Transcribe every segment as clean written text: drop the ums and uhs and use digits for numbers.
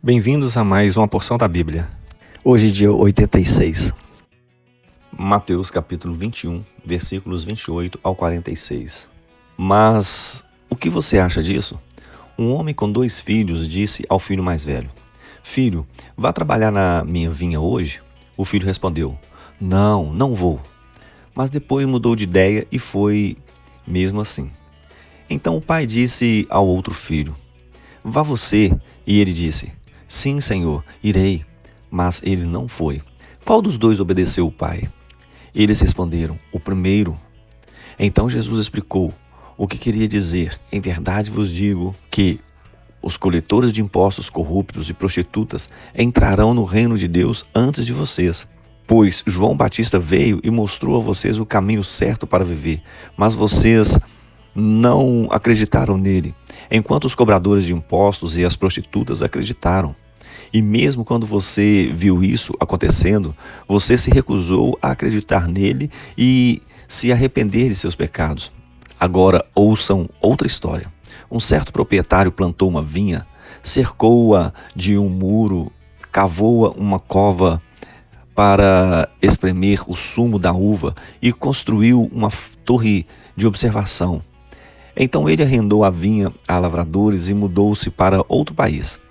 Bem-vindos a mais uma porção da Bíblia. Hoje, dia 86. Mateus capítulo 21, versículos 28 ao 46. Mas o que você acha disso? Um homem com 2 filhos disse ao filho mais velho: Filho, vá trabalhar na minha vinha hoje? O filho respondeu: Não vou. Mas depois mudou de ideia e foi mesmo assim. Então o pai disse ao outro filho: Vá você. E ele disse: Sim, senhor, irei. Mas ele não foi. Qual dos 2 obedeceu o pai? Eles responderam: O primeiro. Então Jesus explicou o que queria dizer: Em verdade vos digo que os coletores de impostos corruptos e prostitutas entrarão no reino de Deus antes de vocês. Pois João Batista veio e mostrou a vocês o caminho certo para viver, mas vocês não acreditaram nele, enquanto os cobradores de impostos e as prostitutas acreditaram. E mesmo quando você viu isso acontecendo, você se recusou a acreditar nele e se arrepender de seus pecados. Agora ouçam outra história. Um certo proprietário plantou uma vinha, cercou-a de um muro, cavou-a uma cova para espremer o sumo da uva e construiu uma torre de observação. Então ele arrendou a vinha a lavradores e mudou-se para outro país.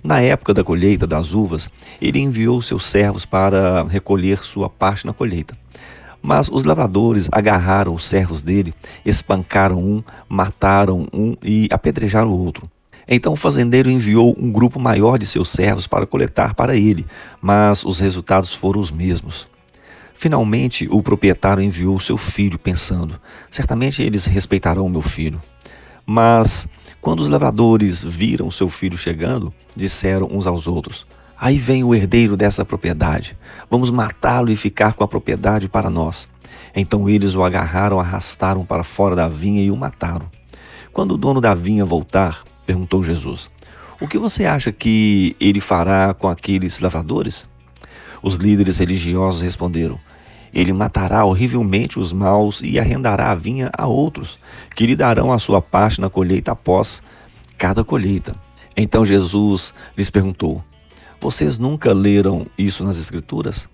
Na época da colheita das uvas, ele enviou seus servos para recolher sua parte na colheita. Mas os lavradores agarraram os servos dele, espancaram um, mataram um e apedrejaram o outro. Então o fazendeiro enviou um grupo maior de seus servos para coletar para ele, mas os resultados foram os mesmos. Finalmente, o proprietário enviou seu filho, pensando: certamente eles respeitarão meu filho. Mas, quando os lavradores viram seu filho chegando, disseram uns aos outros: aí vem o herdeiro dessa propriedade. Vamos matá-lo e ficar com a propriedade para nós. Então eles o agarraram, arrastaram para fora da vinha e o mataram. Quando o dono da vinha voltar, perguntou Jesus: o que você acha que ele fará com aqueles lavradores? Os líderes religiosos responderam: ele matará horrivelmente os maus e arrendará a vinha a outros, que lhe darão a sua parte na colheita após cada colheita. Então Jesus lhes perguntou: vocês nunca leram isso nas Escrituras?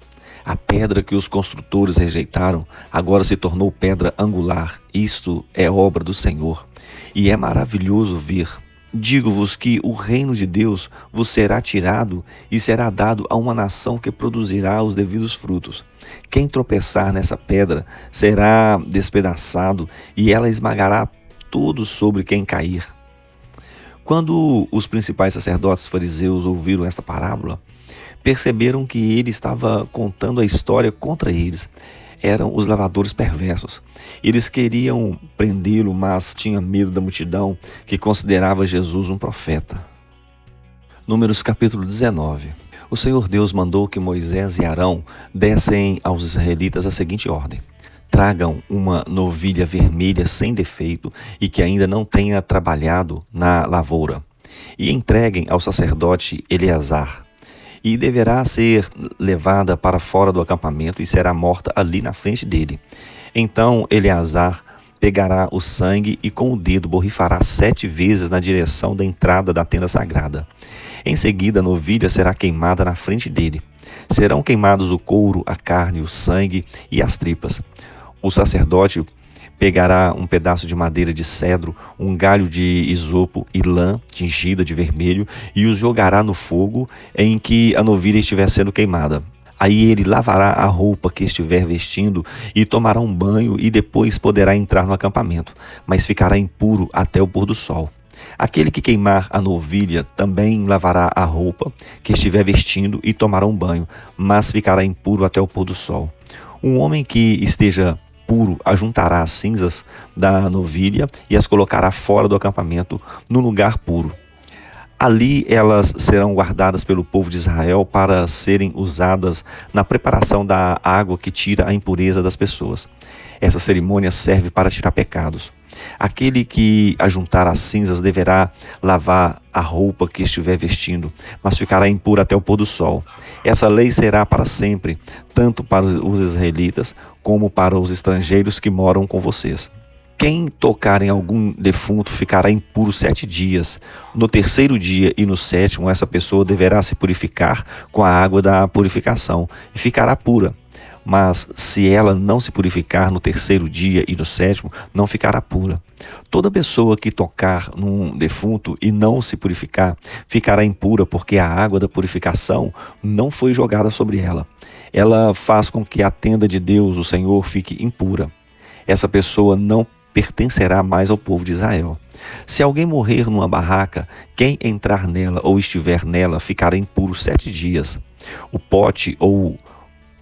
A pedra que os construtores rejeitaram agora se tornou pedra angular. Isto é obra do Senhor, e é maravilhoso ver. Digo-vos que o reino de Deus vos será tirado e será dado a uma nação que produzirá os devidos frutos. Quem tropeçar nessa pedra será despedaçado e ela esmagará todos sobre quem cair. Quando os principais sacerdotes fariseus ouviram esta parábola, perceberam que ele estava contando a história contra eles. Eram os lavradores perversos. Eles queriam prendê-lo, mas tinham medo da multidão que considerava Jesus um profeta. Números capítulo 19. O Senhor Deus mandou que Moisés e Arão dessem aos israelitas a seguinte ordem: tragam uma novilha vermelha sem defeito e que ainda não tenha trabalhado na lavoura, e entreguem ao sacerdote Eleazar. E deverá ser levada para fora do acampamento e será morta ali na frente dele. Então Eleazar pegará o sangue e com o dedo borrifará 7 vezes na direção da entrada da tenda sagrada. Em seguida a novilha será queimada na frente dele. Serão queimados o couro, a carne, o sangue e as tripas. O sacerdote pegará um pedaço de madeira de cedro, um galho de isopo e lã tingida de vermelho e os jogará no fogo em que a novilha estiver sendo queimada. Aí ele lavará a roupa que estiver vestindo e tomará um banho e depois poderá entrar no acampamento, mas ficará impuro até o pôr do sol. Aquele que queimar a novilha também lavará a roupa que estiver vestindo e tomará um banho, mas ficará impuro até o pôr do sol. Um homem que esteja puro ajuntará as cinzas da novilha e as colocará fora do acampamento, no lugar puro. Ali elas serão guardadas pelo povo de Israel para serem usadas na preparação da água que tira a impureza das pessoas. Essa cerimônia serve para tirar pecados. Aquele que ajuntar as cinzas deverá lavar a roupa que estiver vestindo, mas ficará impuro até o pôr do sol. Essa lei será para sempre, tanto para os israelitas como para os estrangeiros que moram com vocês. Quem tocar em algum defunto ficará impuro 7 dias. No terceiro dia e no sétimo, essa pessoa deverá se purificar com a água da purificação e ficará pura. Mas se ela não se purificar no terceiro dia e no sétimo, não ficará pura. Toda pessoa que tocar num defunto e não se purificar, ficará impura, porque a água da purificação não foi jogada sobre ela. Ela faz com que a tenda de Deus, o Senhor, fique impura. Essa pessoa não pertencerá mais ao povo de Israel. Se alguém morrer numa barraca, quem entrar nela ou estiver nela ficará impuro 7 dias. O pote ou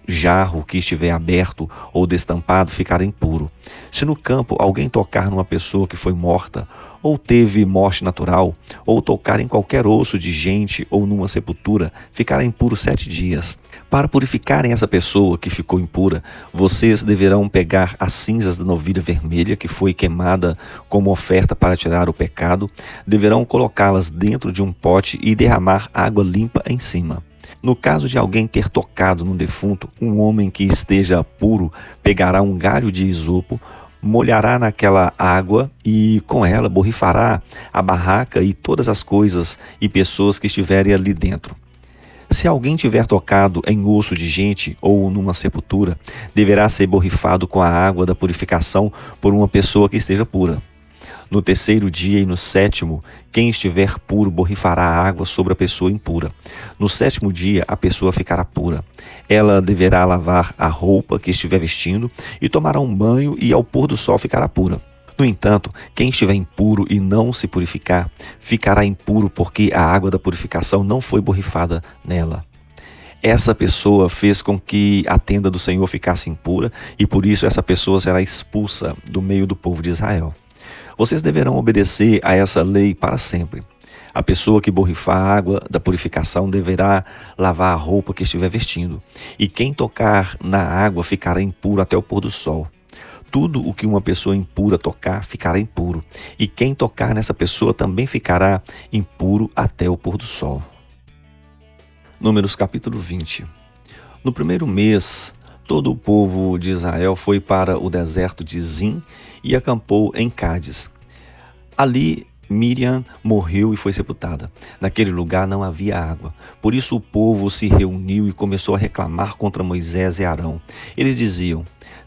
jarro que estiver aberto ou destampado ficará impuro. Se no campo alguém tocar numa pessoa que foi morta, ou teve morte natural, ou tocar em qualquer osso de gente ou numa sepultura, ficará impuro 7 dias. Para purificarem essa pessoa que ficou impura, vocês deverão pegar as cinzas da novilha vermelha que foi queimada como oferta para tirar o pecado, deverão colocá-las dentro de um pote e derramar água limpa em cima. No caso de alguém ter tocado num defunto, um homem que esteja puro pegará um galho de isopo, molhará naquela água e com ela borrifará a barraca e todas as coisas e pessoas que estiverem ali dentro. Se alguém tiver tocado em osso de gente ou numa sepultura, deverá ser borrifado com a água da purificação por uma pessoa que esteja pura. No terceiro dia e no sétimo, quem estiver puro borrifará a água sobre a pessoa impura. No sétimo dia, a pessoa ficará pura. Ela deverá lavar a roupa que estiver vestindo e tomará um banho e ao pôr do sol ficará pura. No entanto, quem estiver impuro e não se purificar, ficará impuro porque a água da purificação não foi borrifada nela. Essa pessoa fez com que a tenda do Senhor ficasse impura e por isso essa pessoa será expulsa do meio do povo de Israel. Vocês deverão obedecer a essa lei para sempre. A pessoa que borrifar a água da purificação deverá lavar a roupa que estiver vestindo, e quem tocar na água ficará impuro até o pôr do sol. Tudo o que uma pessoa impura tocar ficará impuro, e quem tocar nessa pessoa também ficará impuro até o pôr do sol. Números capítulo 20. No primeiro mês, todo o povo de Israel foi para o deserto de Zim e acampou em Cádiz. Ali Miriam morreu e foi sepultada. Naquele lugar não havia água. Por isso o povo se reuniu e começou a reclamar contra Moisés e Arão. Eles diziam: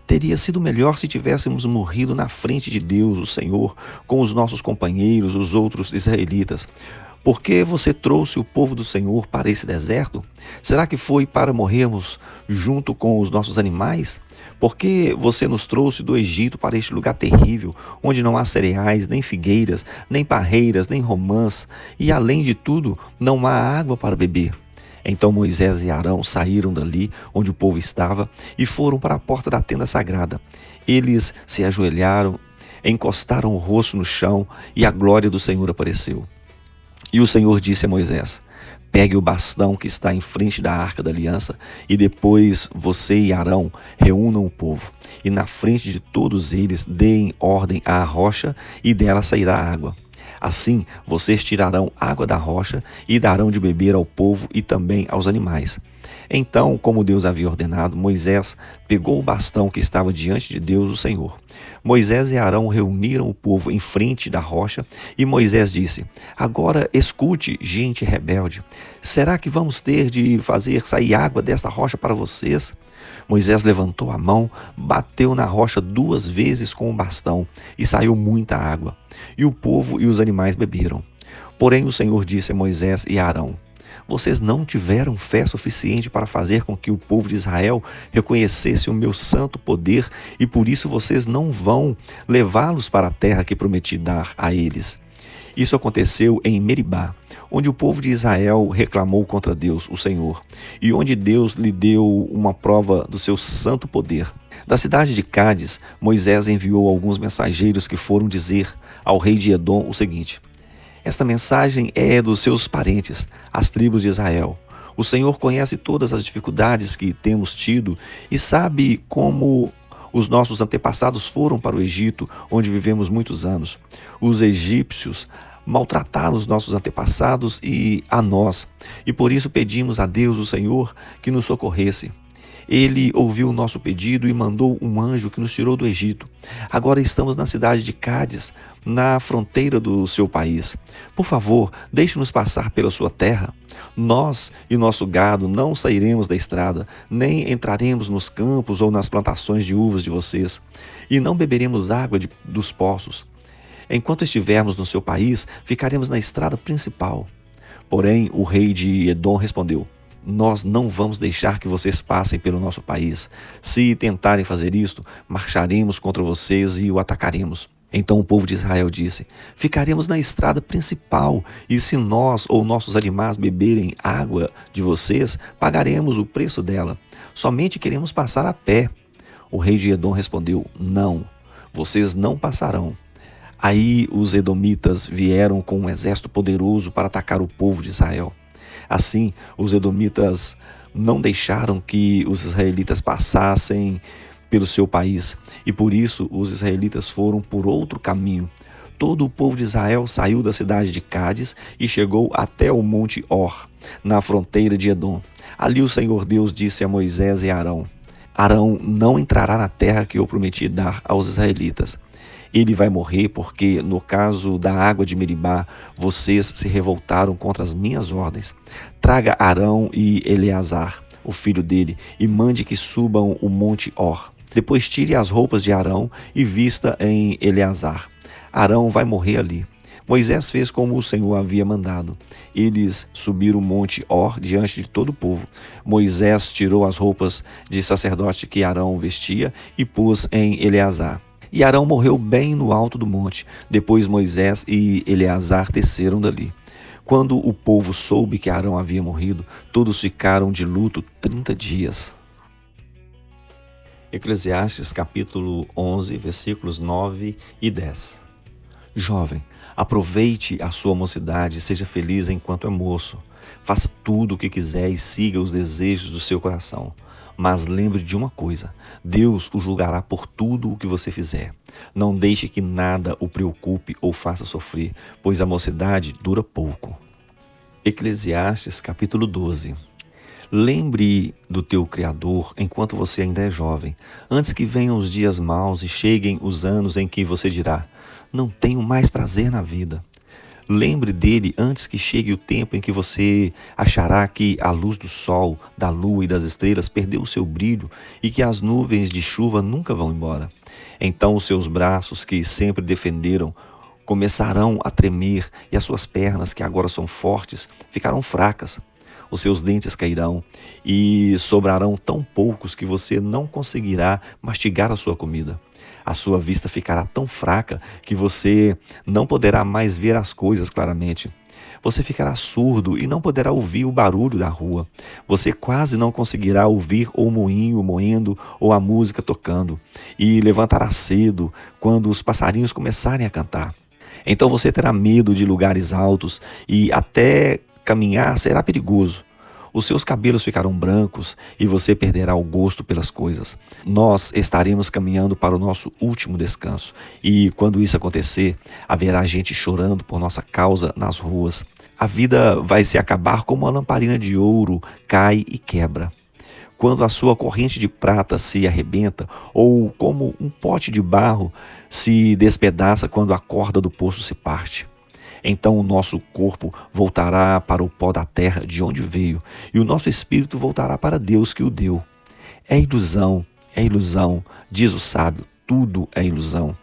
teria sido melhor se tivéssemos morrido na frente de Deus, o Senhor, com os nossos companheiros, os outros israelitas. Por que você trouxe o povo do Senhor para esse deserto? Será que foi para morrermos junto com os nossos animais? Por que você nos trouxe do Egito para este lugar terrível, onde não há cereais, nem figueiras, nem parreiras, nem romãs, e além de tudo, não há água para beber? Então Moisés e Arão saíram dali onde o povo estava e foram para a porta da tenda sagrada. Eles se ajoelharam, encostaram o rosto no chão e a glória do Senhor apareceu. E o Senhor disse a Moisés: pegue o bastão que está em frente da arca da aliança e depois você e Arão reúnam o povo. E na frente de todos eles deem ordem à rocha e dela sairá água. Assim vocês tirarão água da rocha e darão de beber ao povo e também aos animais. Então, como Deus havia ordenado, Moisés pegou o bastão que estava diante de Deus, o Senhor. Moisés e Arão reuniram o povo em frente da rocha e Moisés disse: agora escute, gente rebelde, será que vamos ter de fazer sair água desta rocha para vocês? Moisés levantou a mão, bateu na rocha 2 vezes com o bastão e saiu muita água. E o povo e os animais beberam. Porém o Senhor disse a Moisés e a Arão: vocês não tiveram fé suficiente para fazer com que o povo de Israel reconhecesse o meu santo poder e por isso vocês não vão levá-los para a terra que prometi dar a eles. Isso aconteceu em Meribá, onde o povo de Israel reclamou contra Deus, o Senhor, e onde Deus lhe deu uma prova do seu santo poder. Da cidade de Cádiz, Moisés enviou alguns mensageiros que foram dizer ao rei de Edom o seguinte: esta mensagem é dos seus parentes, as tribos de Israel. O Senhor conhece todas as dificuldades que temos tido e sabe como os nossos antepassados foram para o Egito, onde vivemos muitos anos. Os egípcios maltrataram os nossos antepassados e a nós, e por isso pedimos a Deus, o Senhor, que nos socorresse. Ele ouviu o nosso pedido e mandou um anjo que nos tirou do Egito. Agora estamos na cidade de Cádiz, na fronteira do seu país. Por favor, deixe-nos passar pela sua terra. Nós e nosso gado não sairemos da estrada, nem entraremos nos campos ou nas plantações de uvas de vocês, e não beberemos água dos poços. Enquanto estivermos no seu país, ficaremos na estrada principal. Porém, o rei de Edom respondeu: nós não vamos deixar que vocês passem pelo nosso país. Se tentarem fazer isto, marcharemos contra vocês e o atacaremos. Então o povo de Israel disse: ficaremos na estrada principal, e se nós ou nossos animais beberem água de vocês, pagaremos o preço dela. Somente queremos passar a pé. O rei de Edom respondeu: não, vocês não passarão. Aí os edomitas vieram com um exército poderoso para atacar o povo de Israel. Assim, os edomitas não deixaram que os israelitas passassem pelo seu país, e por isso os israelitas foram por outro caminho. Todo o povo de Israel saiu da cidade de Cádiz e chegou até o monte Or, na fronteira de Edom. Ali o Senhor Deus disse a Moisés e a Arão: Arão não entrará na terra que eu prometi dar aos israelitas. Ele vai morrer porque, no caso da água de Meribá, vocês se revoltaram contra as minhas ordens. Traga Arão e Eleazar, o filho dele, e mande que subam o monte Or. Depois tire as roupas de Arão e vista em Eleazar. Arão vai morrer ali. Moisés fez como o Senhor havia mandado. Eles subiram o monte Or diante de todo o povo. Moisés tirou as roupas de sacerdote que Arão vestia e pôs em Eleazar. E Arão morreu bem no alto do monte. Depois Moisés e Eleazar desceram dali. Quando o povo soube que Arão havia morrido, todos ficaram de luto 30 dias. Eclesiastes capítulo 11, versículos 9 e 10. Jovem, aproveite a sua mocidade e seja feliz enquanto é moço. Faça tudo o que quiser e siga os desejos do seu coração. Mas lembre de uma coisa: Deus o julgará por tudo o que você fizer. Não deixe que nada o preocupe ou faça sofrer, pois a mocidade dura pouco. Eclesiastes capítulo 12. Lembre do teu Criador enquanto você ainda é jovem, antes que venham os dias maus e cheguem os anos em que você dirá: não tenho mais prazer na vida. Lembre dele antes que chegue o tempo em que você achará que a luz do sol, da lua e das estrelas perdeu o seu brilho e que as nuvens de chuva nunca vão embora. Então os seus braços, que sempre defenderam, começarão a tremer e as suas pernas, que agora são fortes, ficarão fracas. Os seus dentes cairão e sobrarão tão poucos que você não conseguirá mastigar a sua comida. A sua vista ficará tão fraca que você não poderá mais ver as coisas claramente. Você ficará surdo e não poderá ouvir o barulho da rua. Você quase não conseguirá ouvir o moinho moendo ou a música tocando. E levantará cedo quando os passarinhos começarem a cantar. Então você terá medo de lugares altos e até caminhar será perigoso. Os seus cabelos ficarão brancos e você perderá o gosto pelas coisas. Nós estaremos caminhando para o nosso último descanso. E quando isso acontecer, haverá gente chorando por nossa causa nas ruas. A vida vai se acabar como uma lamparina de ouro cai e quebra. Quando a sua corrente de prata se arrebenta, ou como um pote de barro se despedaça quando a corda do poço se parte. Então o nosso corpo voltará para o pó da terra de onde veio, e o nosso espírito voltará para Deus que o deu. É ilusão, diz o sábio, tudo é ilusão.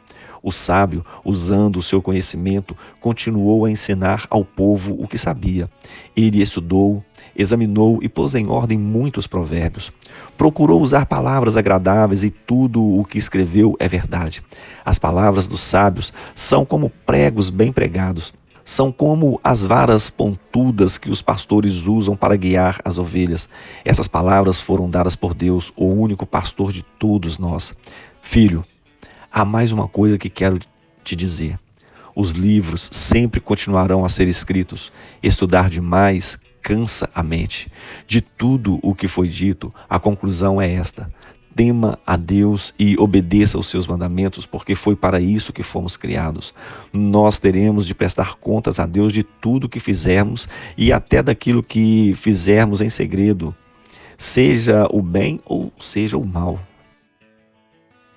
O sábio, usando o seu conhecimento, continuou a ensinar ao povo o que sabia. Ele estudou, examinou e pôs em ordem muitos provérbios. Procurou usar palavras agradáveis e tudo o que escreveu é verdade. As palavras dos sábios são como pregos bem pregados. São como as varas pontudas que os pastores usam para guiar as ovelhas. Essas palavras foram dadas por Deus, o único pastor de todos nós. Filho, há mais uma coisa que quero te dizer. Os livros sempre continuarão a ser escritos. Estudar demais cansa a mente. De tudo o que foi dito, a conclusão é esta: tema a Deus e obedeça aos seus mandamentos, porque foi para isso que fomos criados. Nós teremos de prestar contas a Deus de tudo que fizermos e até daquilo que fizermos em segredo. seja o bem ou seja o mal.